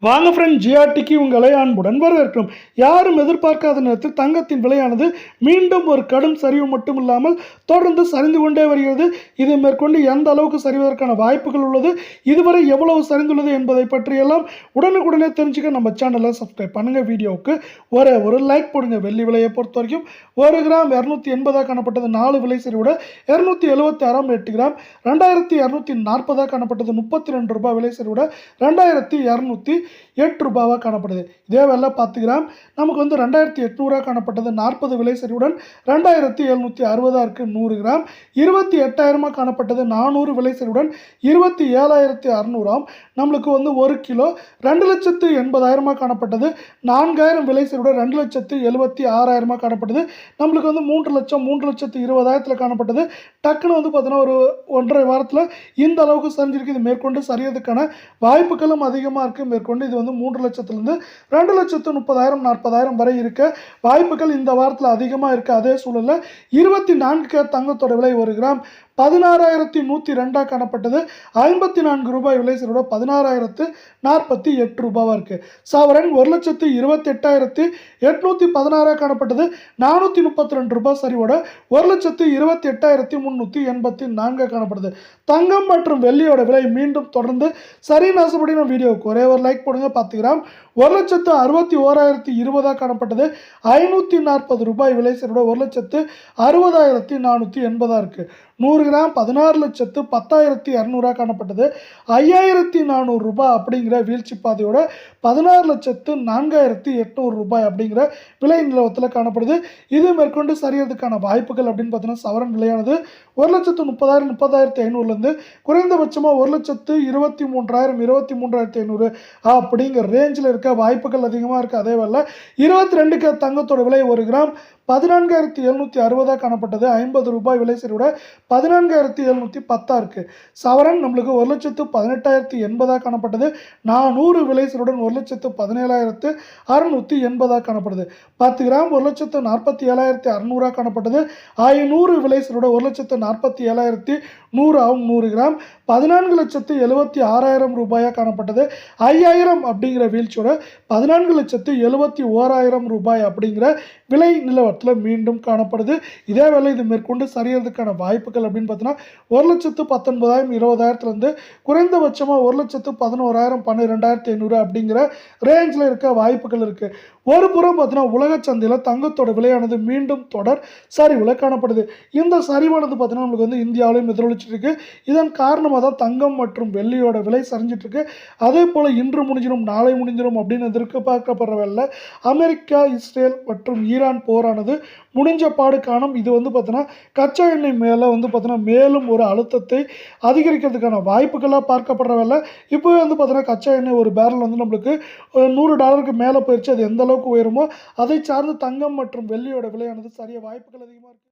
வாங்க ஃப்ரெண்ட், ஜிஆர்டிக்கு உங்களை அன்புடன் வரவேற்கிறோம். யாரும் எதிர்பார்க்காத நேரத்தில் தங்கத்தின் விலையானது மீண்டும் ஒரு கடும் சரிவு மட்டும் இல்லாமல் தொடர்ந்து சரிந்து கொண்டே வருகிறது. இதை மேற்கொண்டு எந்த அளவுக்கு சரிவதற்கான வாய்ப்புகள் உள்ளது, இதுவரை எவ்வளவு சரிந்துள்ளது என்பதை பற்றியெல்லாம் உடனுக்குடனே தெரிஞ்சுக்க நம்ம சேனலை சப்ஸ்கிரைப் பண்ணுங்க. வீடியோவுக்கு ஒரு லைக் போடுங்க. வெள்ளி விலையை பொறுத்த வரைக்கும் 1 கிராம் 280 காணப்பட்டது 4 விலை சரிவோட 276 8 கிராம் 2240 காணப்பட்டது 32 ரூபாய் விலை சரிவோட 2208 ரூபாவாக காணப்படுது. இதே வேலை 10 கிராம் நமக்கு வந்து 2800 காணப்பட்டது 40 விலை சரிவுடன் 2760 இருக்குது. 100 கிராம் 28,000 காணப்பட்டது 400 விலை சரிவுடன் 27,600 நம்மளுக்கு வந்து 1 கிலோ 2,80,000 காணப்பட்டது 4000 விலை சரிவுடன் 2,76,000 காணப்பட்டது நம்மளுக்கு வந்து 3,20,000 காணப்பட்டது. டக்குன்னு வந்து பார்த்தீங்கன்னா ஒரு 1.5 வாரத்தில் இந்த அளவுக்கு சரிஞ்சிருக்கு. இது மேற்கொண்டு சரியதுக்கான வாய்ப்புகளும் அதிகமாக இருக்குது. மேற்கொண்டு இது வந்து 3 லட்சத்திலிருந்து 2,30,000 40,000 வரை இருக்க வாய்ப்புகள் இந்த வாரத்தில் அதிகமாக இருக்குது. அதே சூழலில் 24 கேரட் தங்கத்தோட விலை 1 கிராம் 16,102 காணப்பட்டது 54 ரூபாய் விலை சரிவோட 16,048 ரூபாவாக இருக்குது. சவரன் 1,28,816 காணப்பட்டது 432 ரூபாய் சரிவோட 1,28,384 காணப்படுது. தங்கம் மற்றும் வெள்ளியோட விலை மீண்டும் தொடர்ந்து சரி நாசப்படின வீடியோவுக்கு ஒரு லைக் போடுங்க. 10 கிராம் 1,61,020 காணப்பட்டது 540 ரூபாய் விலை சரிவோட 1,60,480 இருக்குது. 100 கிராம் 16,10,200 காணப்பட்டது 5,400 ரூபாய் அப்படிங்கிற வீழ்ச்சி பாதையோட 16,04,800 ரூபாய் அப்படிங்கிற விலை நிலவரத்தில் காணப்படுது. இது மேற்கொண்டு சரியறதுக்கான வாய்ப்புகள் அப்படின்னு பார்த்தீங்கன்னா சவரன் விலையானது 1,30,000 30,500லேருந்து குறைந்தபட்சமாக 1,23,000 23,500 அப்படிங்கிற ரேஞ்சில் இருக்க வாய்ப்புகள் அதிகமாக இருக்குது. அதே வேலை 22 கேரட் தங்கத்தோட விலை 1 கிராம் 14,760 காணப்பட்டது 50 ரூபாய் விலை சரிவோட 14,710 இருக்குது. சவரன் நம்மளுக்கு 1,18,080 காணப்பட்டது 400 விலை சரிவுடன் 1,17,680 காணப்படுது. 10 கிராம் 1,47,600 காணப்பட்டது 500 விலை சரிவோட 1,47,100 ஆகும். 100 கிராம் 14,76,000 ரூபாயாக காணப்பட்டது 5,000 அப்படிங்கிற வீழ்ச்சியோட 14,71,000 ரூபாய் அப்படிங்கிற விலை நிலவரத்தில் மீண்டும் காணப்படுது. இதே வேலை இது மேற்கொண்டு சரியறதுக்கான வாய்ப்புகள் அப்படின்னு பார்த்தீங்கன்னா 1,19,000 20,000லேருந்து குறைந்தபட்சமாக 1,11,000 12,500 அப்படிங்கிற ரேஞ்சில் இருக்க வாய்ப்புகள் இருக்குது. ஒரு புறம் பார்த்தீங்கன்னா உலக சந்தையில் தங்கத்தோட விலையானது மீண்டும் தொடர் சரிவில் காணப்படுது. இந்த சரிவானது பார்த்தீங்கன்னா நம்மளுக்கு வந்து இந்தியாவிலையும் எதிரொலிச்சிட்டு இருக்கு. இதன் காரணமாக தான் தங்கம் மற்றும் வெள்ளியோட விலை சரிஞ்சிட்டு இருக்கு. அதே போல் இன்று முடிஞ்சிடும் நாளை முடிஞ்சிடும் அப்படின்னு எதிர்பார்க்கப்படுற வேலை அமெரிக்கா இஸ்ரேல் மற்றும் ஈரான் போரானது முடிஞ்ச பாடு காணும். இது வந்து பார்த்தீங்கன்னா கச்சா எண்ணெய் மேலே வந்து பார்த்தீங்கன்னா மேலும் ஒரு அழுத்தத்தை அதிகரிக்கிறதுக்கான வாய்ப்புகளாக பார்க்கப்படுற வேலை. இப்போவே வந்து பார்த்தீங்கன்னா கச்சா எண்ணெய் ஒரு பேரல் வந்து நம்மளுக்கு $100 மேலே போயிடுச்சு. அது எந்த அளவுக்கு உயருமோ அதை சார்ந்து தங்கம் மற்றும் வெள்ளியோட விலையானது சரிய வாய்ப்புகள் அதிகமாக இருக்குது.